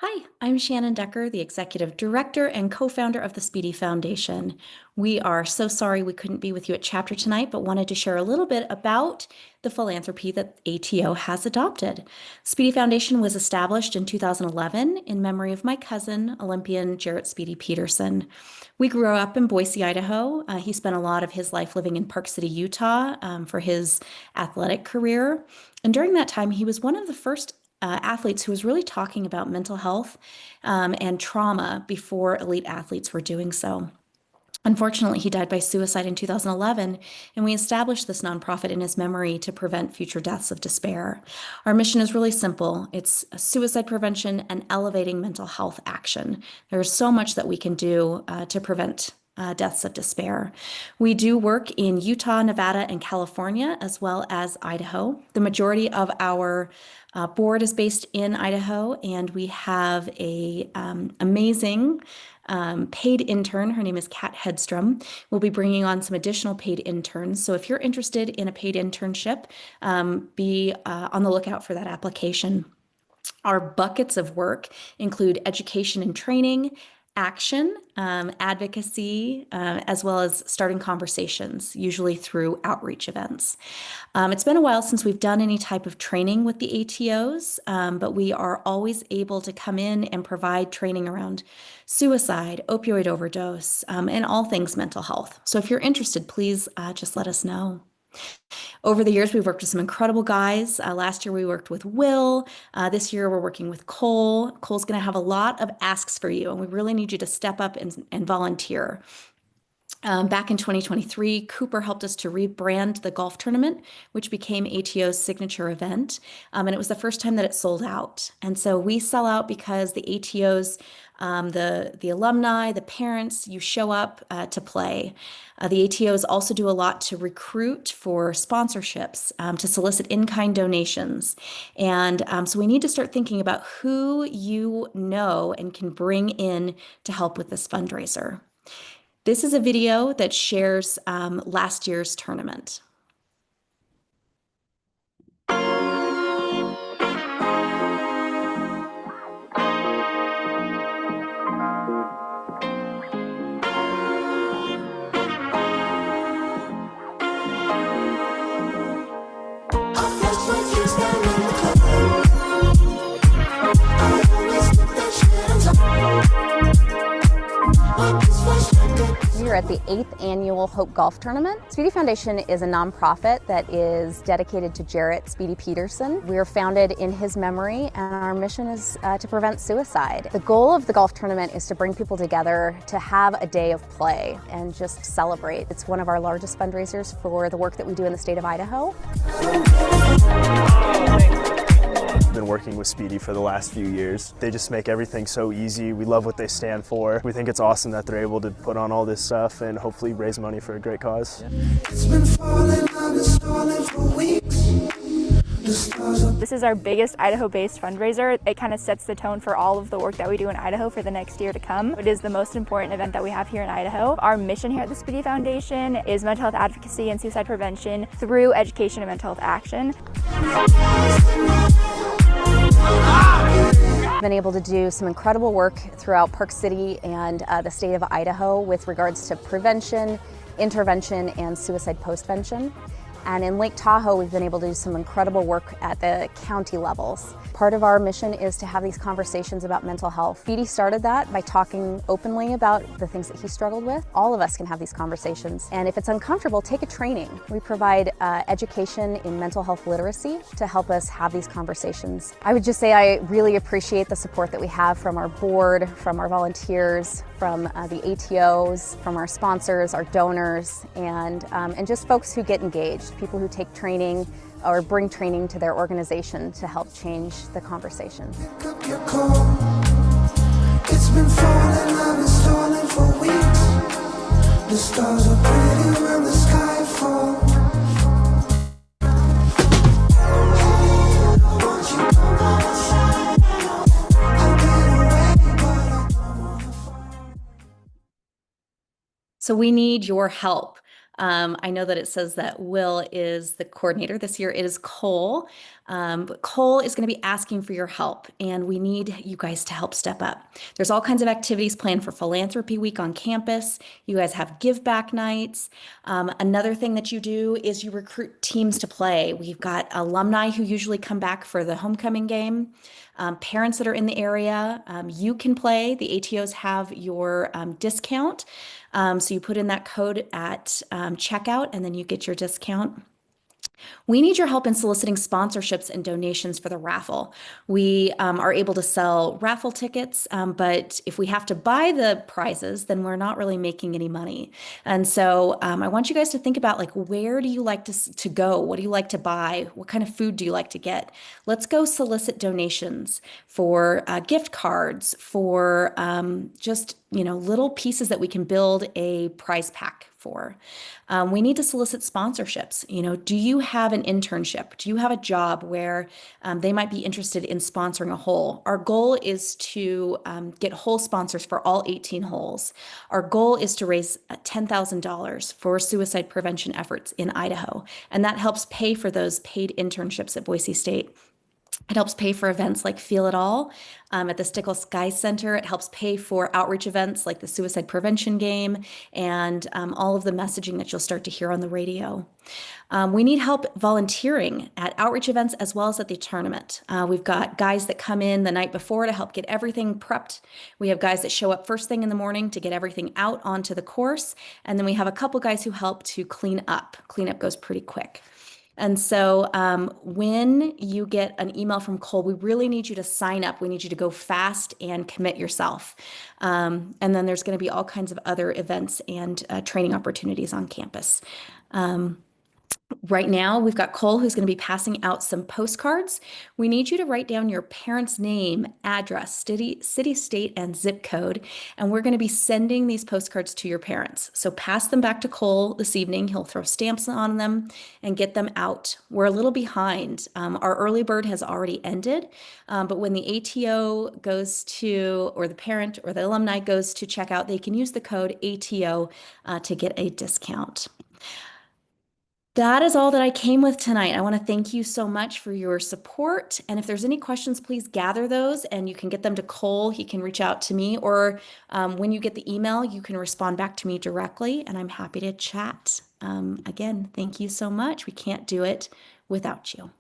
Hi, I'm Shannon Decker, the Executive Director and co-founder of the Speedy Foundation. We are so sorry we couldn't be with you at chapter tonight, but wanted to share a little bit about the philanthropy that ATO has adopted. Speedy Foundation was established in 2011 in memory of my cousin, Olympian Jarrett Speedy Peterson. We grew up in Boise, Idaho. He spent a lot of his life living in Park City, Utah, for his athletic career. And during that time, he was one of the first athletes who was really talking about mental health and trauma before elite athletes were doing so. Unfortunately, he died by suicide in 2011, and we established this nonprofit in his memory to prevent future deaths of despair. Our mission is really simple. It's suicide prevention and elevating mental health action. There's so much that we can do to prevent deaths of despair. We do work in Utah, Nevada, and California, as well as Idaho. The majority of our board is based in Idaho, and we have a amazing paid intern. Her name is Kat Hedstrom. We'll be bringing on some additional paid interns. So if you're interested in a paid internship, be on the lookout for that application. Our buckets of work include education and training, action, advocacy, as well as starting conversations, usually through outreach events. It's been a while since we've done any type of training with the ATOs, but we are always able to come in and provide training around suicide, opioid overdose, and all things mental health. So if you're interested, please just let us know. Over the years, we've worked with some incredible guys. Last year, we worked with Will. This year, we're working with Cole. Cole's going to have a lot of asks for you, and we really need you to step up and volunteer. Back in 2023, Cooper helped us to rebrand the golf tournament, which became ATO's signature event. And it was the first time that it sold out. And so we sell out because the ATOs, the alumni, the parents, you show up to play. The ATOs also do a lot to recruit for sponsorships, to solicit in-kind donations. And so we need to start thinking about who you know and can bring in to help with this fundraiser. This is a video that shares last year's tournament. We are at the 8th annual Hope Golf Tournament. Speedy Foundation is a nonprofit that is dedicated to Jarrett Speedy Peterson. We were founded in his memory, and our mission is to prevent suicide. The goal of the golf tournament is to bring people together to have a day of play and just celebrate. It's one of our largest fundraisers for the work that we do in the state of Idaho. I've been working with Speedy for the last few years. They just make everything so easy. We love what they stand for. We think it's awesome that they're able to put on all this stuff and hopefully raise money for a great cause. It's been falling, I've been stalling for weeks. This is our biggest Idaho-based fundraiser. It kind of sets the tone for all of the work that we do in Idaho for the next year to come. It is the most important event that we have here in Idaho. Our mission here at the Speedy Foundation is mental health advocacy and suicide prevention through education and mental health action. Been able to do some incredible work throughout Park City and the state of Idaho with regards to prevention, intervention, and suicide postvention. And in Lake Tahoe, we've been able to do some incredible work at the county levels. Part of our mission is to have these conversations about mental health. Speedy started that by talking openly about the things that he struggled with. All of us can have these conversations. And if it's uncomfortable, take a training. We provide education in mental health literacy to help us have these conversations. I would just say I really appreciate the support that we have from our board, from our volunteers, from the ATOs, from our sponsors, our donors, and just folks who get engaged. People who take training or bring training to their organization to help change the conversation. Pick up your call. It's been falling, I've been stalling for weeks. The stars are pretty when the sky falls. So we need your help. I know that it says that Will is the coordinator. This year it is Cole. But Cole is going to be asking for your help, and we need you guys to help step up. There's all kinds of activities planned for Philanthropy Week on campus. You guys have give back nights. Another thing that you do is you recruit teams to play. We've got alumni who usually come back for the homecoming game. Parents that are in the area, you can play. The ATOs have your discount. So you put in that code at checkout, and then you get your discount. We need your help in soliciting sponsorships and donations for the raffle. We are able to sell raffle tickets, but if we have to buy the prizes, then we're not really making any money. And so I want you guys to think about, like, where do you like to go? What do you like to buy? What kind of food do you like to get? Let's go solicit donations for gift cards, for just, little pieces that we can build a prize pack for. We need to solicit sponsorships. Do you have an internship? Do you have a job where they might be interested in sponsoring a hole? Our goal is to get hole sponsors for all 18 holes. Our goal is to raise $10,000 for suicide prevention efforts in Idaho, and that helps pay for those paid internships at Boise State. It helps pay for events like Feel It All at the Stickle Sky Center. It helps pay for outreach events like the Suicide Prevention Game and all of the messaging that you'll start to hear on the radio. We need help volunteering at outreach events as well as at the tournament. We've got guys that come in the night before to help get everything prepped. We have guys that show up first thing in the morning to get everything out onto the course. And then we have a couple guys who help to clean up. Cleanup goes pretty quick. And so when you get an email from Cole, we really need you to sign up. We need you to go fast and commit yourself. And then there's going to be all kinds of other events and training opportunities on campus. Right now, we've got Cole who's going to be passing out some postcards. We need you to write down your parents' name, address, city, state, and zip code. And we're going to be sending these postcards to your parents. So pass them back to Cole this evening. He'll throw stamps on them and get them out. We're a little behind. Our early bird has already ended. But when the ATO goes to, or the parent or the alumni goes to check out, they can use the code ATO to get a discount. That is all that I came with tonight. I want to thank you so much for your support. And if there's any questions, please gather those and you can get them to Cole. He can reach out to me, or when you get the email, you can respond back to me directly, and I'm happy to chat. Again, thank you so much. We can't do it without you.